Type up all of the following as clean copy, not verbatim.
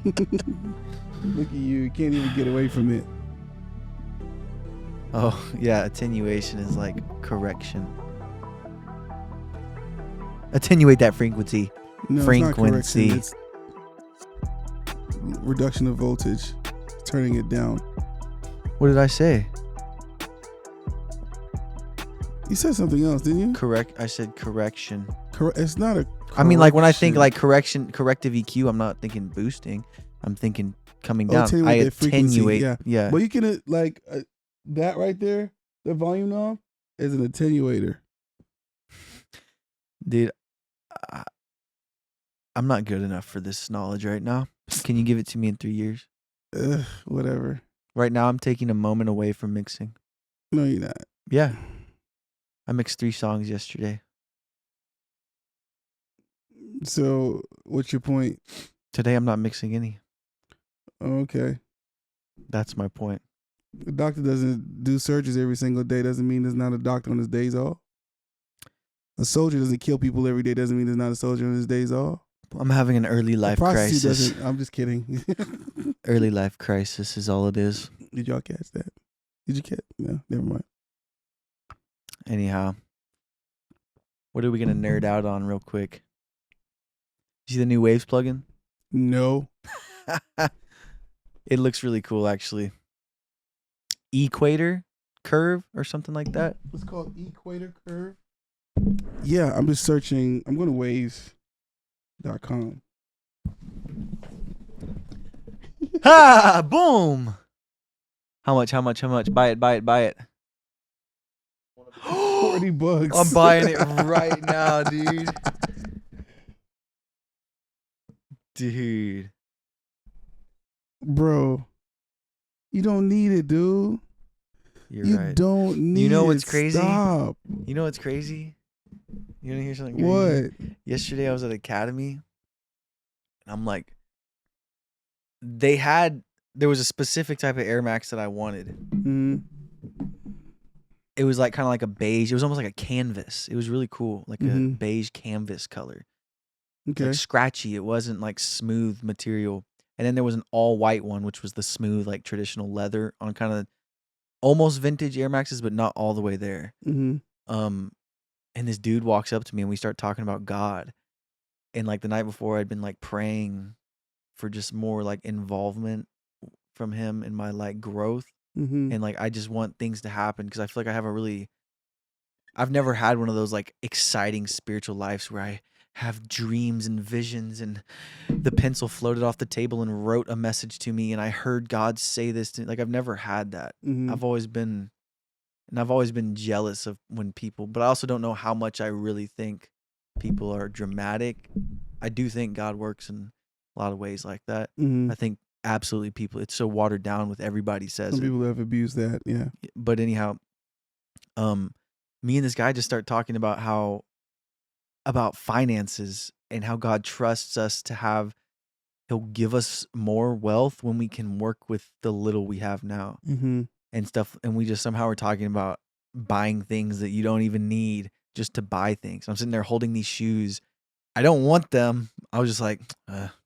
Look at you. You can't even get away from it. Oh, yeah. Attenuation is like correction. Attenuate that frequency. No, Frequency. it's not correction. It's reduction of voltage. Turning it down. What did I say? You said something else, didn't you? Correct. I said correction. It's not a correction. I mean, like when I think like corrective EQ, I'm not thinking boosting. I'm thinking coming down. I attenuate. Yeah. But you can that right there, the volume knob, is an attenuator. Dude, I'm not good enough for this knowledge right now. Can you give it to me in 3 years? Whatever. Right now, I'm taking a moment away from mixing. No, you're not. Yeah. I mixed 3 songs yesterday. So, what's your point? Today, I'm not mixing any. Okay. That's my point. The doctor doesn't do surgeries every single day. Doesn't mean there's not a doctor on his days off. A soldier doesn't kill people every day. Doesn't mean there's not a soldier on his days off. I'm having an early life crisis. I'm just kidding. Early life crisis is all it is. Did y'all catch that? Did you catch? No, never mind. Anyhow, what are we going to nerd out on real quick? You see the new Waves plugin? No. It looks really cool, actually. Equator curve or something like that. It's called Equator Curve. Yeah, I'm just searching. I'm going to waves.com. Ha! Boom! How much? Buy it. $40. I'm buying it right now, dude. Dude. Bro, you don't need it, dude. You're right. You don't need it. You know what's crazy? Stop. You know what's crazy? You want to hear something crazy? What? Yesterday I was at Academy, and I'm like, there was a specific type of Air Max that I wanted. Mm-hmm. It was like kind of like a beige. It was almost like a canvas. It was really cool, like a beige canvas color. Okay. Like scratchy. It wasn't like smooth material. And then there was an all white one, which was the smooth, like traditional leather on kind of almost vintage Air Maxes, but not all the way there. Mm-hmm. And this dude walks up to me and we start talking about God. And like the night before, I'd been like praying for just more like involvement from him in my like growth. Mm-hmm. And like I just want things to happen because I feel like I've never had one of those like exciting spiritual lives where I have dreams and visions and the pencil floated off the table and wrote a message to me and I heard God say this to me. Like I've never had that. Mm-hmm. I've always been jealous of when people, but I also don't know how much I really think people are dramatic. I do think God works in a lot of ways like that. Mm-hmm. I think absolutely it's so watered down with everybody says Some people have abused that, yeah. But anyhow, me and this guy just start talking about about finances and how God trusts us to have, he'll give us more wealth when we can work with the little we have now and stuff. And we just somehow are talking about buying things that you don't even need just to buy things. I'm sitting there holding these shoes. I don't want them. I was just like,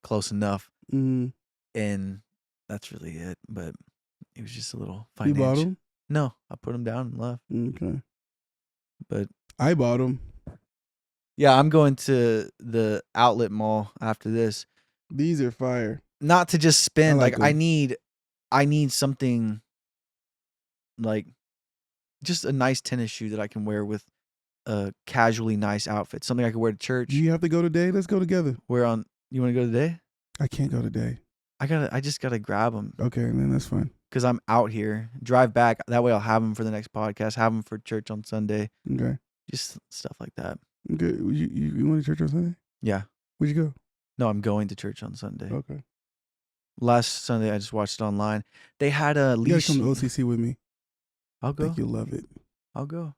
close enough. And that's really it. But it was just a little financial. You bought them? No, I put them down and left. Okay. But I bought them. Yeah, I'm going to the outlet mall after this. These are fire. Not to just spend. I like I need something like just a nice tennis shoe that I can wear with a casually nice outfit. Something I can wear to church. Do you have to go today? Let's go together. You want to go today? I can't go today. I just gotta grab them. Okay, then that's fine. Because I'm out here. Drive back. That way I'll have them for the next podcast. Have them for church on Sunday. Okay. Just stuff like that. Okay. You went to church on Sunday? Yeah. Where'd you go? No, I'm going to church on Sunday. Okay. Last Sunday I just watched it online. They had a leash. You gotta come to OCC with me. I'll go. I think you'll love it. I'll go.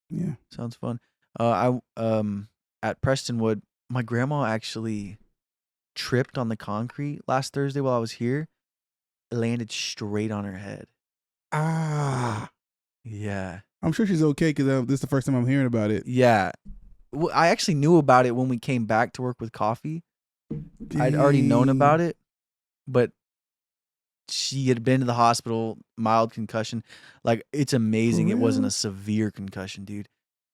Yeah. Sounds fun. At Prestonwood, my grandma actually tripped on the concrete last Thursday while I was here. It landed straight on her head. Ah. Yeah. I'm sure she's okay because this is the first time I'm hearing about it. Yeah. Well, I actually knew about it when we came back to work with coffee. I'd already known Dang. about it, but she had been to the hospital, mild concussion. Like, it's amazing it wasn't real? a severe concussion, dude.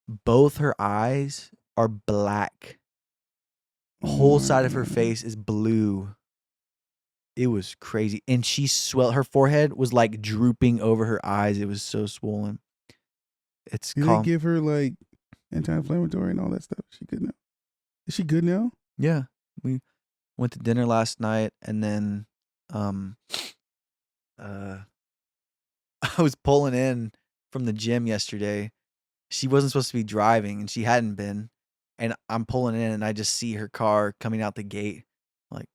Both her eyes are black. Oh Whole my side of her God. face is blue. It was crazy. And she swelled. Her forehead was like drooping over her eyes. It was so swollen. It's Did they called. give her like anti-inflammatory and all that stuff? She good now? Is she good now? Yeah. We went to dinner last night, and then uh I was pulling in from the gym yesterday. She wasn't supposed to be driving, and she hadn't been. And I'm pulling in, and I just see her car coming out the gate. Like,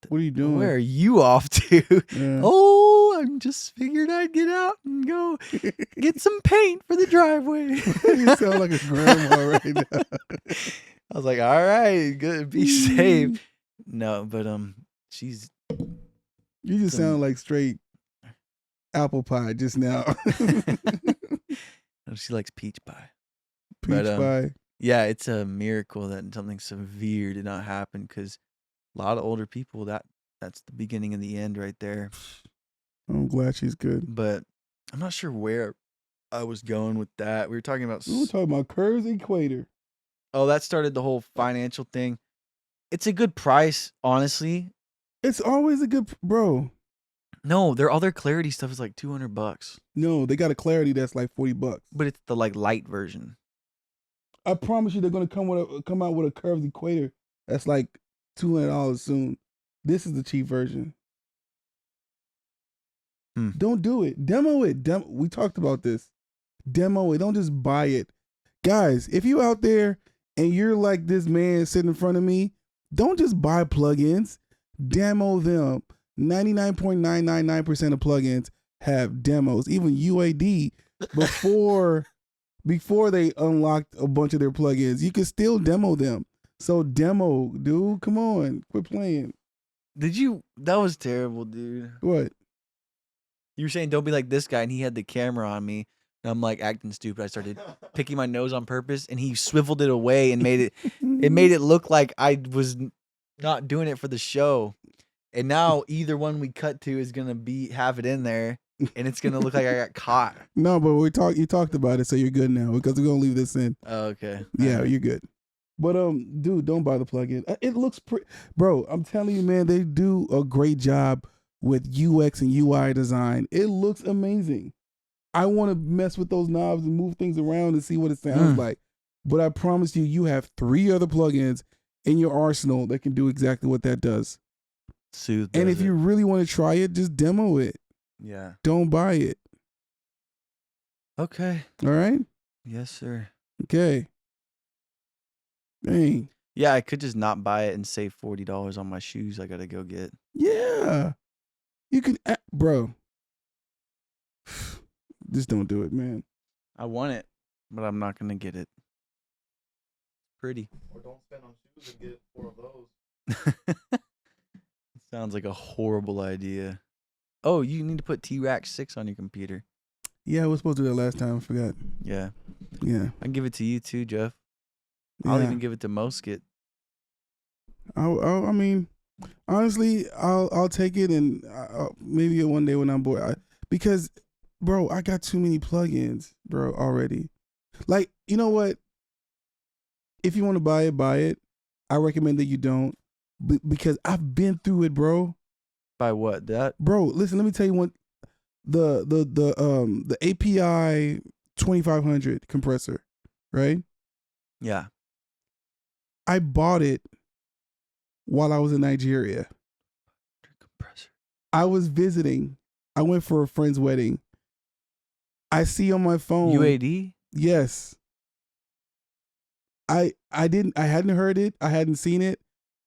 What are you doing? where are you off to? Yeah. Oh, I'm just figured I'd get out and go get some paint for the driveway. You sound like a grandma right now. I was like, all right, good, be safe. No, but she's. You just sound like straight apple pie just now. She likes peach pie. Peach pie. Yeah, it's a miracle that something severe did not happen, because a lot of older people, that's the beginning and the end right there. I'm glad she's good. But I'm not sure where I was going with that. We were talking about. We were talking about Curves Equator. Oh, that started the whole financial thing. It's a good price, honestly. It's always a good, bro. No, their other Clarity stuff is like $200. No, they got a Clarity that's like $40. But it's the like light version. I promise you, they're gonna come out with a Curves Equator that's like $200 soon. This is the cheap version. Don't do it. Demo it. We talked about this. Demo it. Don't just buy it. Guys, if you out there and you're like this man sitting in front of me, don't just buy plugins. Demo them. 99.999% of plugins have demos. Even UAD, before they unlocked a bunch of their plugins, you can still demo them. So demo, dude. Come on. Quit playing. That was terrible, dude. What? You were saying don't be like this guy, and he had the camera on me, and I'm like acting stupid. I started picking my nose on purpose, and he swiveled it away and made it look like I was not doing it for the show. And now either one we cut to is gonna have it in there, and it's gonna look like I got caught. No, but you talked about it, so you're good now, because we're gonna leave this in. Oh, okay. Yeah, you're good. But dude, don't buy the plugin. It looks pretty, bro. I'm telling you, man, they do a great job with UX and UI design. It looks amazing. I want to mess with those knobs and move things around and see what it sounds like. But I promise you, you have 3 other plugins in your arsenal that can do exactly what that does. And if you really want to try it, just demo it. Yeah. Don't buy it. Okay. All right? Yes, sir. Okay. Dang. Yeah, I could just not buy it and save $40 on my shoes I gotta go get. Yeah. You can, bro. Just don't do it, man. I want it, but I'm not gonna get it. Pretty. Or don't spend on shoes and get 4 of those. Sounds like a horrible idea. Oh, you need to put T-Rack 6 on your computer. Yeah, I was supposed to do that last time. I forgot. Yeah. Yeah. I can give it to you too, Jeff. Yeah. I'll even give it to Moskit. I mean, honestly, I'll take it, and maybe one day when I'm bored, because, bro, I got too many plugins, bro, already. Like, you know what? If you want to buy it. I recommend that you don't, because I've been through it, bro. By what? That? Bro, listen, let me tell you what. The API 2500 compressor, right? Yeah. I bought it while I was in Nigeria. Compressor. I was visiting. I went for a friend's wedding. I see on my phone. UAD? Yes. I hadn't heard it. I hadn't seen it.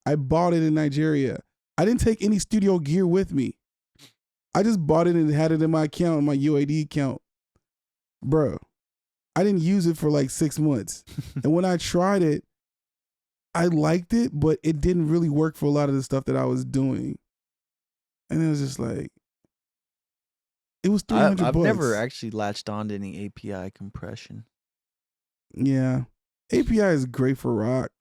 I bought it in Nigeria. I didn't take any studio gear with me. I just bought it and had it in my account, my UAD account. Bro, I didn't use it for like 6 months. And when I tried it, I liked it, but it didn't really work for a lot of the stuff that I was doing. And it was just like, it was $300. I've never actually latched on to any API compression. Yeah. API is great for rock.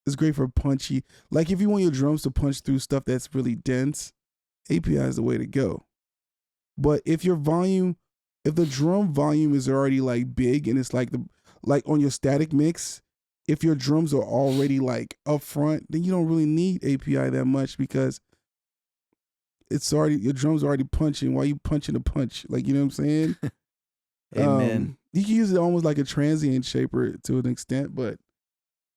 It's great for punchy. Like if you want your drums to punch through stuff that's really dense, API is the way to go. But if your volume, if the drum volume is already like big and it's like like on your static mix, if your drums are already like up front, then you don't really need API that much because it's already, your drums are already punching while you punching a punch. Like, you know what I'm saying? Amen. You can use it almost like a transient shaper to an extent, but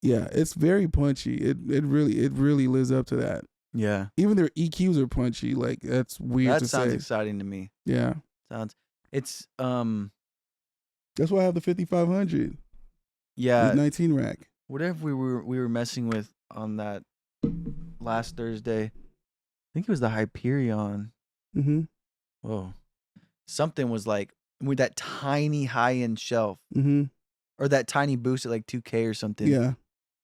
yeah, it's very punchy. It really lives up to that. Yeah. Even their EQs are punchy. Like that's weird That to sounds say. exciting to me. Yeah, It's that's why I have the 5500 yeah. with 19 rack. Whatever we were messing with on that last Thursday. I think it was the Hyperion. Mm-hmm. Whoa. Something was like with that tiny high end shelf Mm-hmm. or that tiny boost at like 2K or something. Yeah.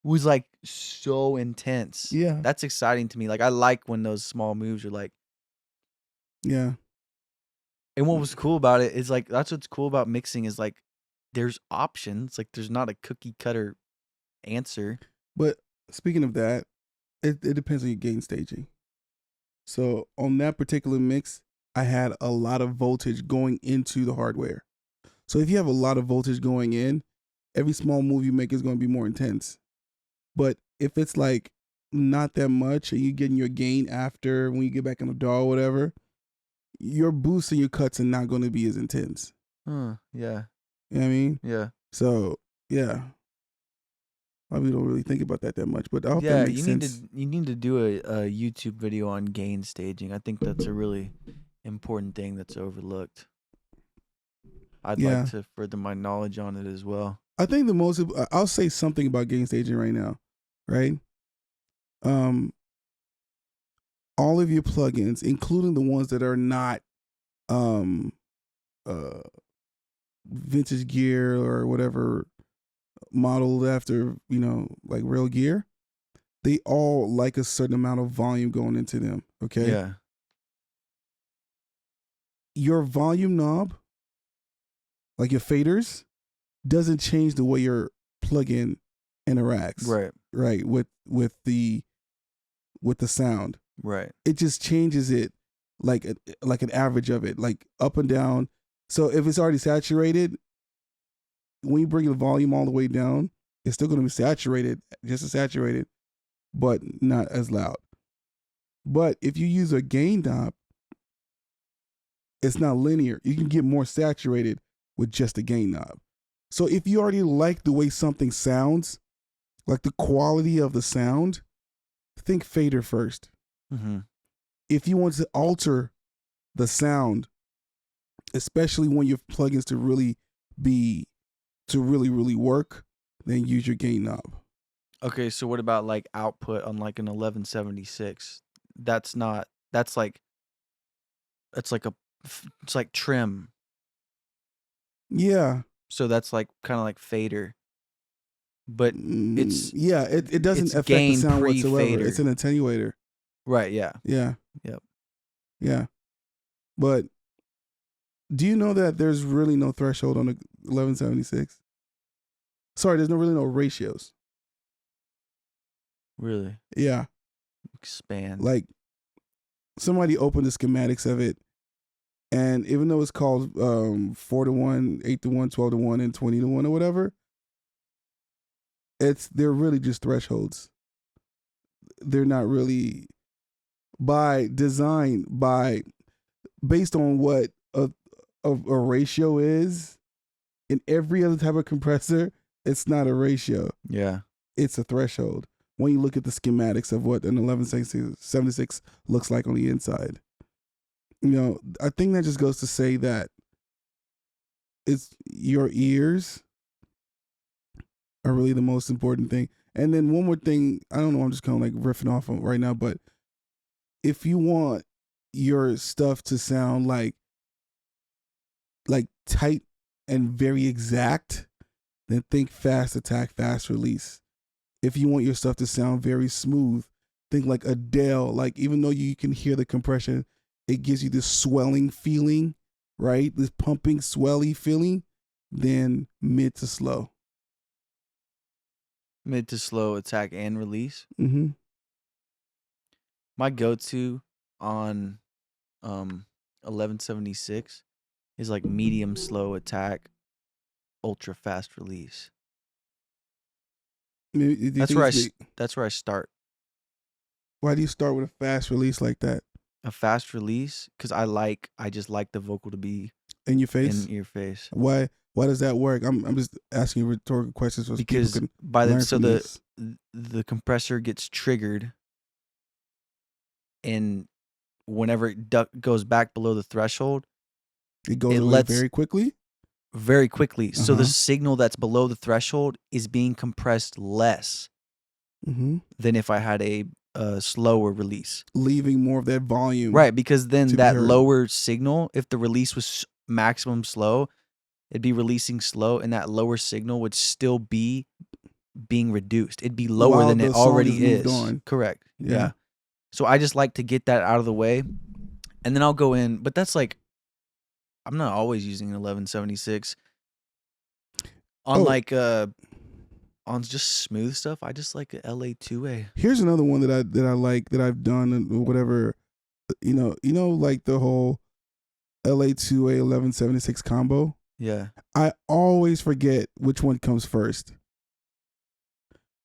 Was like so intense. Yeah. That's exciting to me. Like I like when those small moves are like. Yeah. And what was cool about it is like that's what's cool about mixing is like there's options. Like there's not a cookie cutter answer. But speaking of that, it depends on your gain staging. So on that particular mix, I had a lot of voltage going into the hardware. So if you have a lot of voltage going in, every small move you make is going to be more intense. But if it's like not that much and you're getting your gain after when you get back in the DAW or whatever, your boosts and your cuts are not going to be as intense. Yeah. You know what I mean? Yeah. So, yeah. Probably don't really think about that much, but I hope Yeah, that makes sense. you need to do a YouTube video on gain staging. I think that's a really important thing that's overlooked. I'd Yeah. like to further my knowledge on it as well. I think I'll say something about gain staging right now, right? All of your plugins, including the ones that are not vintage gear or whatever modeled after, like real gear, they all like a certain amount of volume going into them. Okay. Yeah. Your volume knob, like your faders, doesn't change the way your plugin interacts. Right. With the sound. Right. It just changes it like an average of it, like up and down. So if it's already saturated, when you bring the volume all the way down, it's still going to be saturated, just as saturated, but not as loud. But if you use a gain knob, it's not linear. You can get more saturated with just a gain knob. So if you already like the way something sounds, like the quality of the sound, think fader first. Mm-hmm. If you want to alter the sound, especially when your plugins to really work, then use your gain knob. Okay, so what about like output on like an 1176? It's like trim. Yeah. So that's like kind of like fader. But it doesn't it's affect the gain sound whatsoever. pre-fader. It's an attenuator. Right, yeah. Yeah. Yep. Yeah. But do you know that there's really no threshold on the 1176? Sorry, there's really no ratios. Really? Yeah. Expand. Like somebody opened the schematics of it, and even though it's called 4-1, 8-1, 12-1, and 20-1 or whatever, they're really just thresholds. They're not really by design, based on what a ratio is in every other type of compressor. It's not a ratio. Yeah. It's a threshold. When you look at the schematics of what an 1176 looks like on the inside, I think that just goes to say that it's your ears are really the most important thing. And then one more thing, I don't know, I'm just kind of like riffing off on right now, but if you want your stuff to sound like tight and very exact, then think fast attack, fast release. If you want your stuff to sound very smooth, think like Adele. Like even though you can hear the compression, it gives you this swelling feeling, right? This pumping, swelly feeling. Then mid to slow. Mid to slow attack and release. Mm-hmm. My go-to on 1176 is like medium slow attack, ultra fast release. That's where that's where I start. Why do you start with a fast release like that? A fast release because I just like the vocal to be In your face? in your face. Why does that work? I'm just asking rhetorical questions so Because people can by learn the so from this. the compressor gets triggered, and whenever it goes back below the threshold, It goes it away lets very quickly. very quickly. So the Uh-huh. signal that's below the threshold is being compressed less Mm-hmm. than if I had a slower release. Leaving more of that volume. Right, because then to be that heard. lower signal, if the release was maximum slow, it'd be releasing slow, and that lower signal would still be being reduced. It'd be lower While than the it song already is moved is. on. Correct. Yeah. Yeah. So I just like to get that out of the way, and then I'll go in. But that's like, I'm not always using an 1176. On on just smooth stuff, I just like a LA2A. Here's another one that I like that I've done and whatever. You know, like the whole LA2A 1176 combo. Yeah. I always forget which one comes first.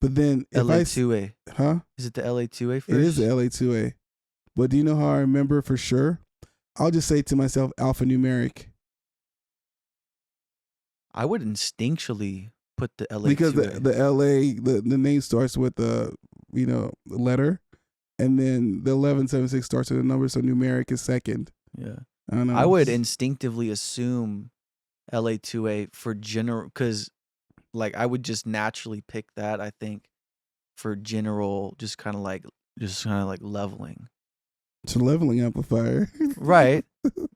But then if LA2A. huh? Is it the LA2A first? It is the LA2A. But do you know how I remember for sure? I'll just say to myself alphanumeric. I would instinctually put the LA2A. Because the LA the name starts with the letter, and then the 1176 starts with a number, so numeric is second. Yeah. I don't know. I would instinctively assume LA2A for general, because like I would just naturally pick that, I think, for general, just kind of like leveling. It's a leveling amplifier. Right.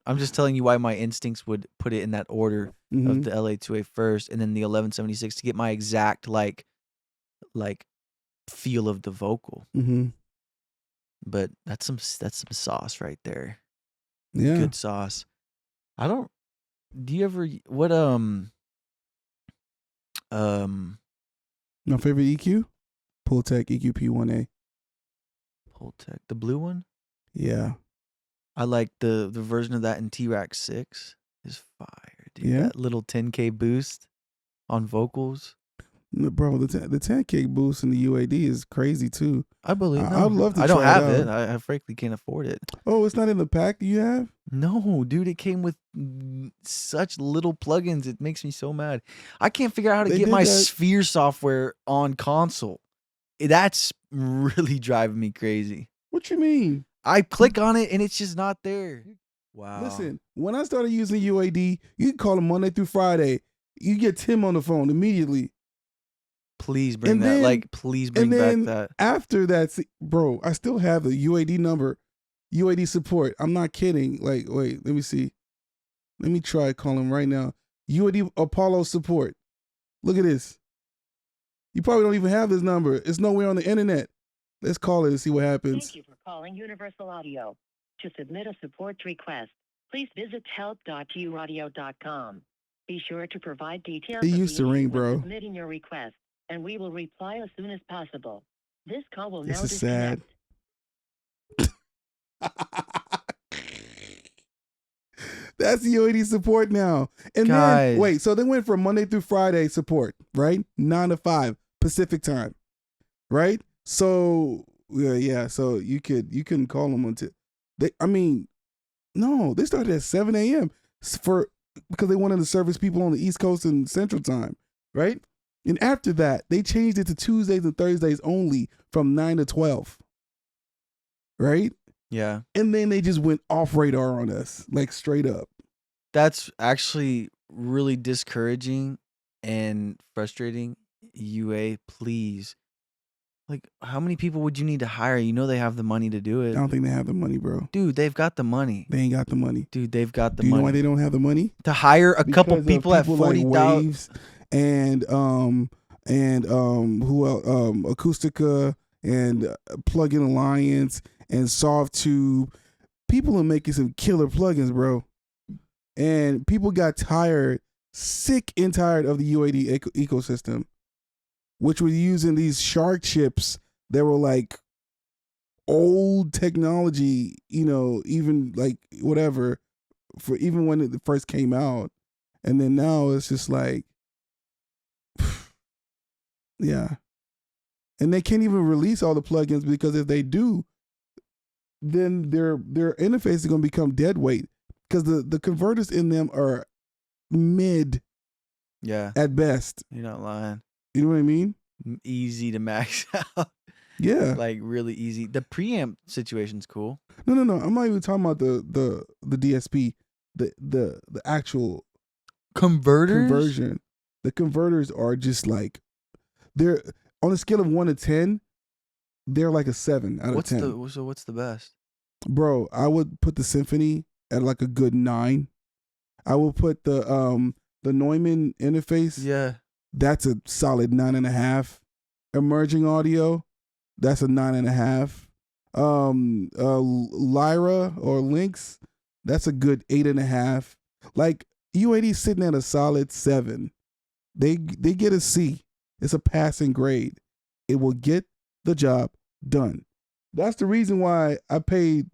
I'm just telling you why my instincts would put it in that order Mhm. of the LA2A first, and then the 1176 to get my exact like feel of the vocal. Mhm. But that's some sauce right there. Yeah. Good sauce. I don't. Do you ever what My favorite EQ? Pultec EQP1A. Pultec, the blue one? Yeah. I like the version of that in T-Rack 6 is fire, dude. Yeah? That little 10K boost on vocals. No, bro, the 10K boost in the UAD is crazy too. I believe. I'd love to I don't try it have out. it. I frankly can't afford it. Oh, it's not in the pack you have? No, dude, it came with such little plugins. It makes me so mad. I can't figure out how to They get did my that. Sphere software on console. That's really driving me crazy. What you mean? I click on it and it's just not there. Wow. Listen, when I started using UAD, you can call them Monday through Friday. You get Tim on the phone immediately. Please bring And that. then- Please bring and back then that. after that, bro, I still have the UAD number, UAD support. I'm not kidding. Like, wait, let me see. Let me try calling right now. UAD Apollo support. Look at this. You probably don't even have this number. It's nowhere on the internet. Let's call it and see what happens. Thank you for calling Universal Audio. To submit a support request, please visit help.uradio.com. Be sure to provide details It of used the to issue ring, when bro. submitting your request, and we will reply as soon as possible. This call will This now is sad. disconnect. That's the UAD support now. And Guys. then, wait, so they went from Monday through Friday support, right? 9 to 5 Pacific time, right? So, yeah, so you couldn't call them until, no, they started at 7 a.m. because they wanted to service people on the East Coast and Central time, right? And after that, they changed it to Tuesdays and Thursdays only from 9 to 12, right? Yeah. And then they just went off radar on us, like straight up. That's actually really discouraging and frustrating. UA, please. Like, how many people would you need to hire? You know they have the money to do I it. don't think they have the money, bro. Dude, they've got the money. They ain't got the money. Dude, they've got the Do you know money. why they don't have the money? To hire a couple Because of people at like 40,000. Waves and who else? Acoustica and Plugin Alliance and SoftTube. People are making some killer plugins, bro. And people got tired, sick and tired of the UAD ecosystem. which were using these Shark chips that were like old technology, even like whatever, for even when it first came out. And then now it's just like, yeah. And they can't even release all the plugins because if they do, then their interface is going to become dead weight because the converters in them are mid Yeah. at best. You're not lying. You know what I mean? Easy to max out. Yeah. Like really easy. The preamp situation's cool. No. I'm not even talking about the DSP, the actual conversion. The converters are just like, they're on a scale of 1 to 10. They're like a 7 out of 10. So what's the best? Bro, I would put the Symphony at like a good 9. I will put the Neumann interface. Yeah. That's a solid 9.5. Emerging audio, that's a 9.5. Lyra or Lynx, that's a good 8.5. Like UAD sitting at a solid 7. They get a C. It's a passing grade. It will get the job done. That's the reason why I paid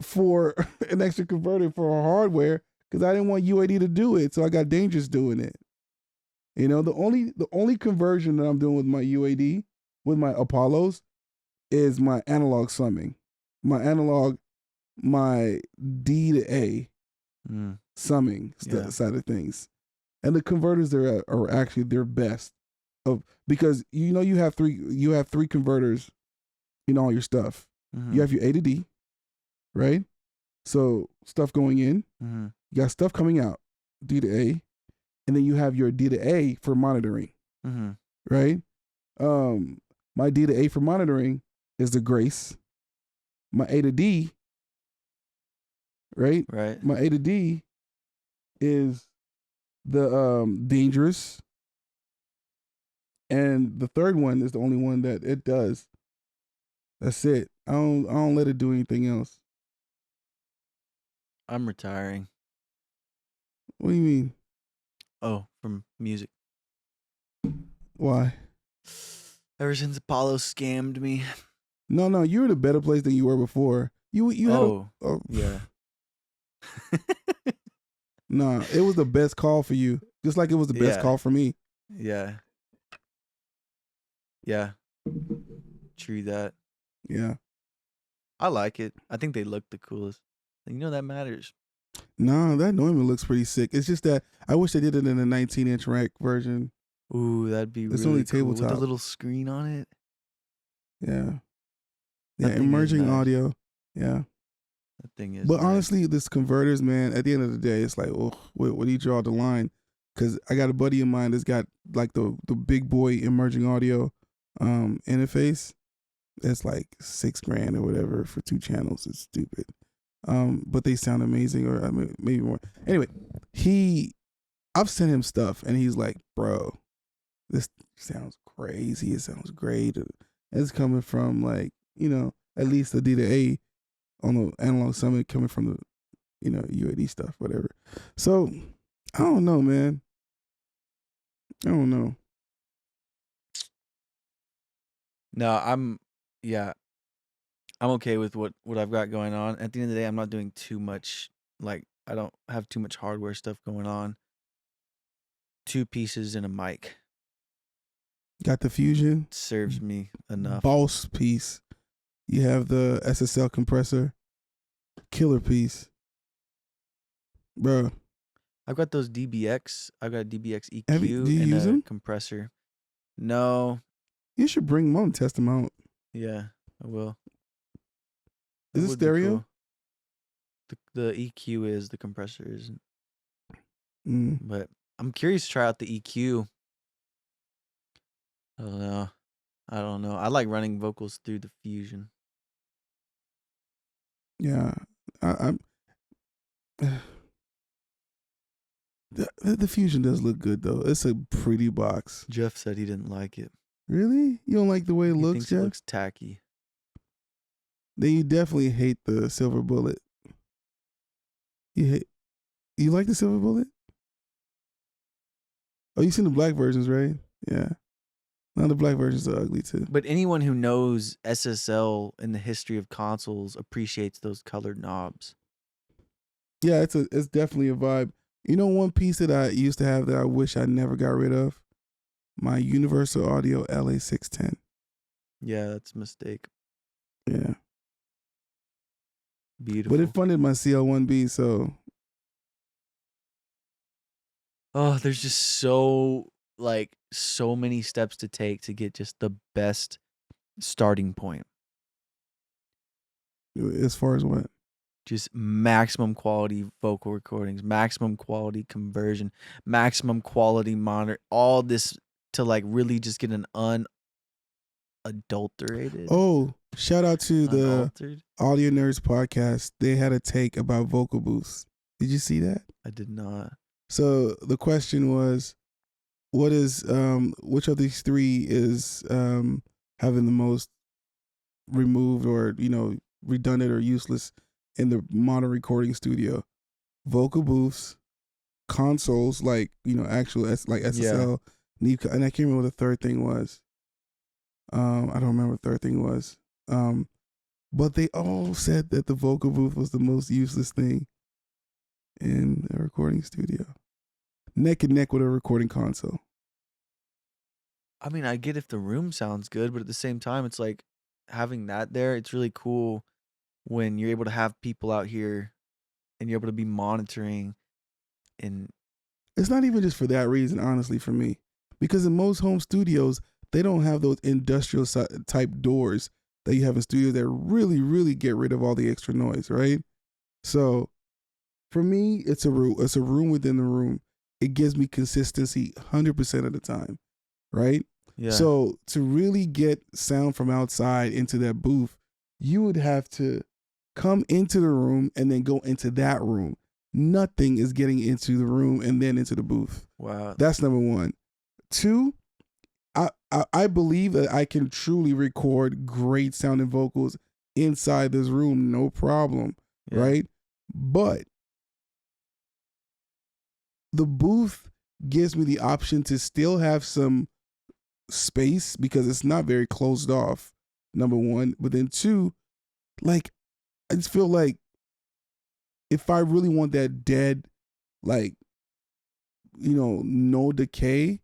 for an extra converter for hardware, because I didn't want UAD to do it. So I got Dangerous doing it. The only conversion that I'm doing with my UAD, with my Apollos, is my analog summing. My D to A summing side of things. And the converters there are actually their best because you have three converters in all your stuff. Mm-hmm. You have your A to D, right? So stuff going in. Mm-hmm. You got stuff coming out, D to A, and then you have your D to A for monitoring, right? My D to A for monitoring is the Grace. My A to D, right? Right. My A to D is the Dangerous, and the third one is the only one that it does. That's it. I don't let it do anything else. I'm retiring. What do you mean? Oh, from music. Why? Ever since Apollo scammed me. No, you're in a better place than you were before. You had yeah. Nah, it was the best call for you. Just like it was the best call for me. Yeah. Yeah. True that. Yeah. I like it. I think they look the coolest. That matters. Nah, that Neumann looks pretty sick. It's just that I wish they did it in a 19-inch rack version. Ooh, that'd be It's really only cool. With tabletop. the little screen on it. Yeah. That Yeah, thing is emerging nice. audio. Yeah. That thing is But nice. honestly, this converters, man, at the end of the day, it's like, oh, where do you draw the line? Because I got a buddy of mine that's got like the big boy emerging audio interface. It's like $6,000 or whatever for 2 channels. It's stupid. But they sound amazing, or maybe more. Anyway, I've sent him stuff, and he's like, bro, this sounds crazy. It sounds great. It's coming from like, at least the D to A on the analog summit coming from the, UAD stuff, whatever. So I don't know, man. I don't know. No, I'm okay with what I've got going on. At the end of the day, I'm not doing too much. Like, I don't have too much hardware stuff going on. 2 pieces and a mic Got the Fusion. serves me enough. Boss piece. You have the SSL compressor. Killer piece. Bro. I've got those DBX. I've got a DBX EQ Do you and use a them? compressor. No. You should bring them out and test them out. Yeah, I will. Is That it would be stereo? cool. The EQ is, the compressor isn't. But I'm curious to try out the EQ. I don't know. I like running vocals through the Fusion. Yeah. I'm the Fusion does look good though. It's a pretty box. Jeff said he didn't like it. Really? You don't like the way it He looks, thinks Jeff? it looks tacky. Then you definitely hate the Silver Bullet. You like the Silver Bullet? Oh, you seen the black versions, right? Yeah. No, the black versions are ugly too. But anyone who knows SSL in the history of consoles appreciates those colored knobs. Yeah, it's definitely a vibe. You know, one piece that I used to have that I wish I never got rid of? My Universal Audio LA610. Yeah, that's a mistake. Yeah. Beautiful. But it funded my CL1B, so Oh, there's just so many steps to take to get just the best starting point. as far as what? Just maximum quality vocal recordings, maximum quality conversion, maximum quality monitor, all this to like really just get an unadulterated. Oh, shout out to the unaltered. Audio Nerds podcast. They had a take about vocal booths. Did you see that? I did not. So the question was, what is which of these three is having the most removed or redundant or useless in the modern recording studio? Vocal booths, consoles like actual like SSL, and I can't remember what the third thing was. I don't remember what the third thing was. But they all said that the vocal booth was the most useless thing in a recording studio, neck and neck with a recording console. I mean, I get if the room sounds good, but at the same time, it's like having that there. It's really cool when you're able to have people out here and you're able to be monitoring. And It's not even just for that reason, honestly, for me, because in most home studios, they don't have those industrial type doors that you have in studios that really, really get rid of all the extra noise, right? So for me, it's a room. It's a room within the room. It gives me consistency 100% of the time, right? yeah, So to really get sound from outside into that booth, you would have to come into the room and then go into that room. Nothing is getting into the room and then into the booth. wow. That's number one. Two, I believe that I can truly record great sounding vocals inside this room, no problem, Yeah. right? But the booth gives me the option to still have some space because it's not very closed off, number one. But then two, like, I just feel like if I really want that dead, like, no decay,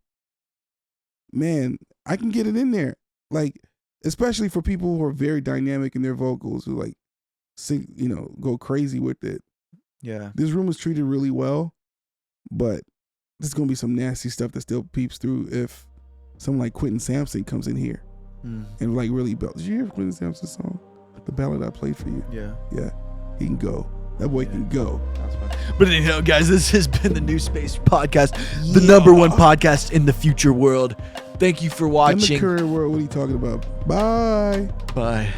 man, I can get it in there. Like, especially for people who are very dynamic in their vocals, who like sing, go crazy with it. Yeah. This room is treated really well, but there's gonna be some nasty stuff that still peeps through if someone like Quentin Sampson comes in here and like really belts. Did you hear Quentin Sampson's song? The ballad I played for you. Yeah. Yeah. He can go. That boy can go. That's fine. But anyhow, guys, this has been the New Space Podcast, the number one podcast in the future world. Thank you for In the watching. current world, what are you talking about? Bye. Bye.